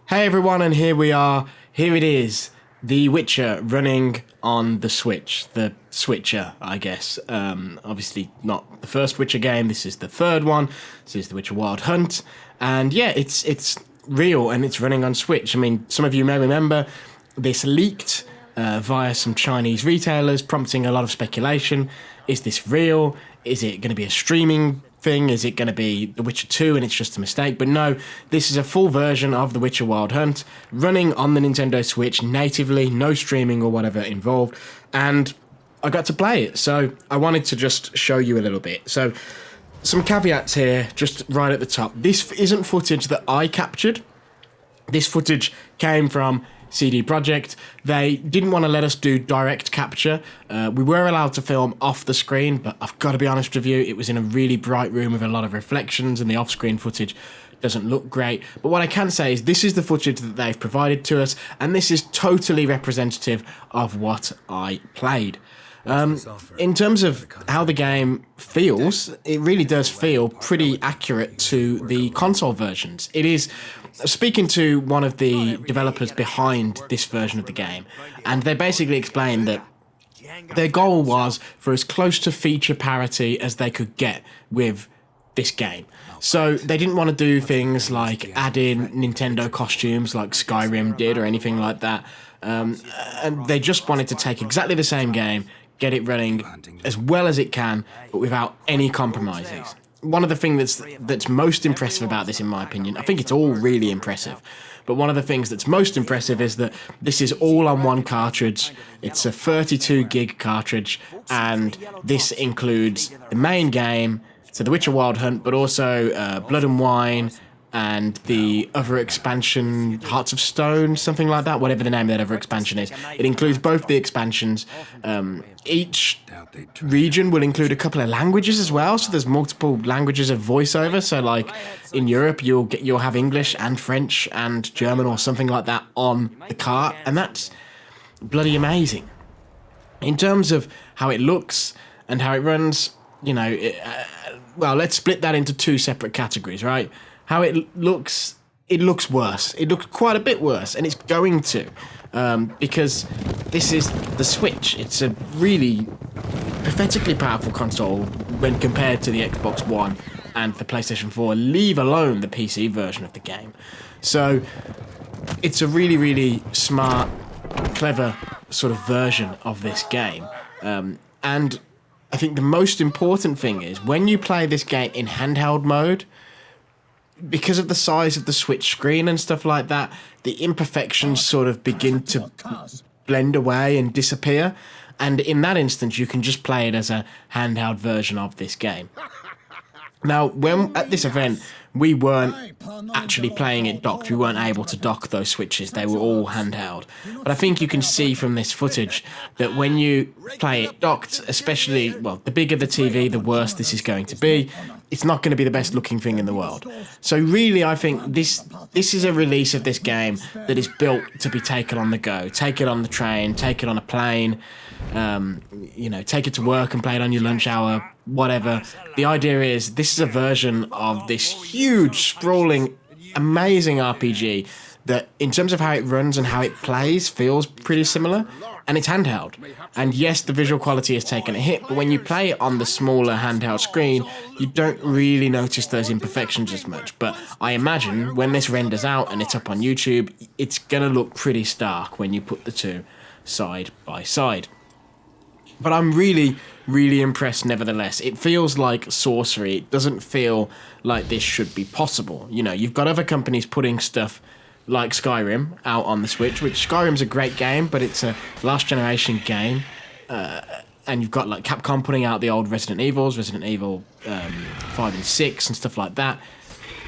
Hey everyone, and here we are. Here it is, The Witcher running on the Switch. The Switcher, I guess. Obviously not the first Witcher game. This is the third one. This is The Witcher Wild Hunt. And yeah, it's real and it's running on Switch. I mean, some of you may remember this leaked via some Chinese retailers, prompting a lot of speculation. Is this real? Is it going to be a streaming thing? Is it going to be The Witcher 2 and it's just a mistake? But no, this is a full version of The Witcher Wild Hunt running on the Nintendo Switch natively, no streaming or whatever involved, and I got to play it, so I wanted to just show you a little bit. So some caveats here, just right at the top. This isn't footage that I captured. This footage came from CD Projekt. They didn't want to let us do direct capture. We were allowed to film off the screen, but I've got to be honest with you, it was in a really bright room with a lot of reflections and the off-screen footage doesn't look great. But what I can say is this is the footage that they've provided to us, and this is totally representative of what I played. In terms of how the game feels, it really does feel pretty accurate to the console versions. It is, speaking to one of the developers behind this version of the game, and they basically explained that their goal was for as close to feature parity as they could get with this game. So they didn't want to do things like add in Nintendo costumes like Skyrim did or anything like that. And they just wanted to take exactly the same game, get it running as well as it can, but without any compromises. One of the things that's most impressive about this, in my opinion, I think it's all really impressive, but one of the things that's most impressive is that this is all on one cartridge. It's a 32 gig cartridge, and this includes the main game, so The Witcher Wild Hunt, but also Blood and Wine, and the other expansion, Hearts of Stone, something like that, whatever the name of that other expansion is. It includes both the expansions. Each region will include a couple of languages as well, so there's multiple languages of voiceover. So like in Europe, you'll have English and French and German or something like that on the cart, and that's bloody amazing. In terms of how it looks and how it runs, you know, well, let's split that into two separate categories, right? How it looks worse. It looks quite a bit worse, and it's going to, because this is the Switch. It's a really pathetically powerful console when compared to the Xbox One and the PlayStation 4, leave alone the PC version of the game. So it's a really, really smart, clever sort of version of this game. And I think the most important thing is when you play this game in handheld mode, because of the size of the Switch screen and stuff like that, the imperfections sort of begin to blend away and disappear. And in that instance, you can just play it as a handheld version of this game. Now, when at this event, we weren't actually playing it docked. We weren't able to dock those Switches. They were all handheld. But I think you can see from this footage that when you play it docked, especially, well, the bigger the TV, the worse this is going to be. It's not going to be the best looking thing in the world. So really, I think this is a release of this game that is built to be taken on the go. Take it on the train, take it on a plane, take it to work and play it on your lunch hour, whatever. The idea is this is a version of this huge, sprawling, amazing RPG that in terms of how it runs and how it plays feels pretty similar, and it's handheld. And yes, the visual quality has taken a hit, but when you play it on the smaller handheld screen, you don't really notice those imperfections as much. But I imagine when this renders out and it's up on YouTube, it's going to look pretty stark when you put the two side by side. But I'm really, really impressed nevertheless. It feels like sorcery. It doesn't feel like this should be possible. You know, you've got other companies putting stuff like Skyrim out on the Switch, which Skyrim's a great game, but it's a last generation game. And you've got like Capcom putting out the old Resident Evils, Resident Evil 5 and 6 and stuff like that.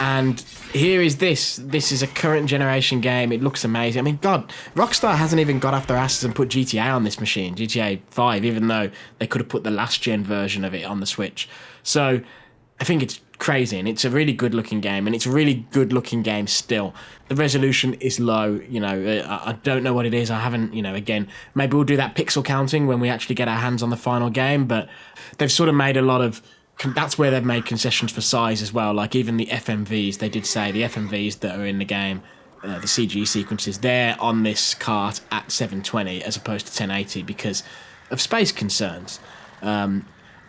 And here is this. This is a current generation game. It looks amazing. I mean, God, Rockstar hasn't even got off their asses and put GTA on this machine, GTA 5, even though they could have put the last gen version of it on the Switch. So I think it's crazy, and it's a really good looking game, and it's a really good looking game still. The resolution is low, I don't know what it is. I haven't, again, maybe we'll do that pixel counting when we actually get our hands on the final game, but they've sort of made a lot of, that's where they've made concessions for size as well. Like even the FMVs, they did say the FMVs that are in the game the CG sequences, they're on this cart at 720 as opposed to 1080 because of space concerns.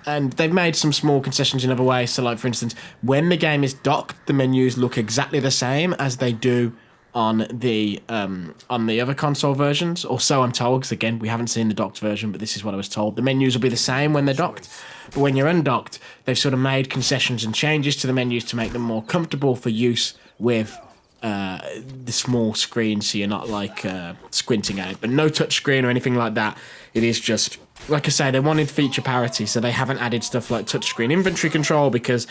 And they've made some small concessions in other ways. So, like, for instance, when the game is docked, the menus look exactly the same as they do on the other console versions, or so I'm told, because, again, we haven't seen the docked version, but this is what I was told. The menus will be the same when they're docked, but when you're undocked, they've sort of made concessions and changes to the menus to make them more comfortable for use with the small screen, so you're not, like, squinting at it. But no touchscreen or anything like that. It is just... Like I say, they wanted feature parity, so they haven't added stuff like touchscreen inventory control because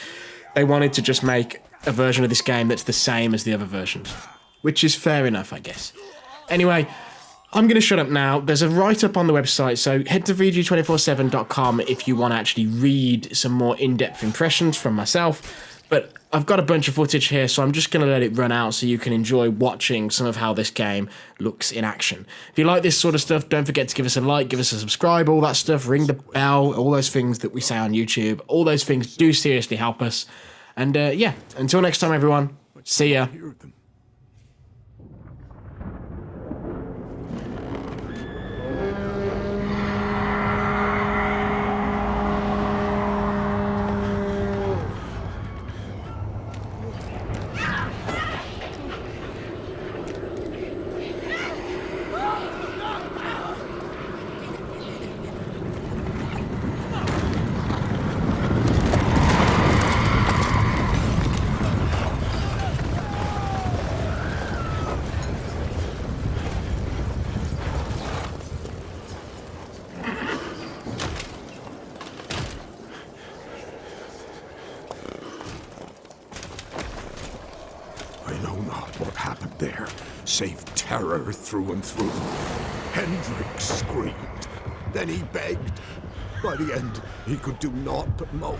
they wanted to just make a version of this game that's the same as the other versions. Which is fair enough, I guess. Anyway, I'm going to shut up now. There's a write-up on the website, so head to VG247.com if you want to actually read some more in-depth impressions from myself. But I've got a bunch of footage here, so I'm just going to let it run out so you can enjoy watching some of how this game looks in action. If you like this sort of stuff, don't forget to give us a like, give us a subscribe, all that stuff, ring the bell, all those things that we say on YouTube. All those things do seriously help us. And yeah, until next time, everyone, see ya. I know not what happened there, save terror through and through. Hendrik screamed. Then he begged. By the end, he could do naught but moan.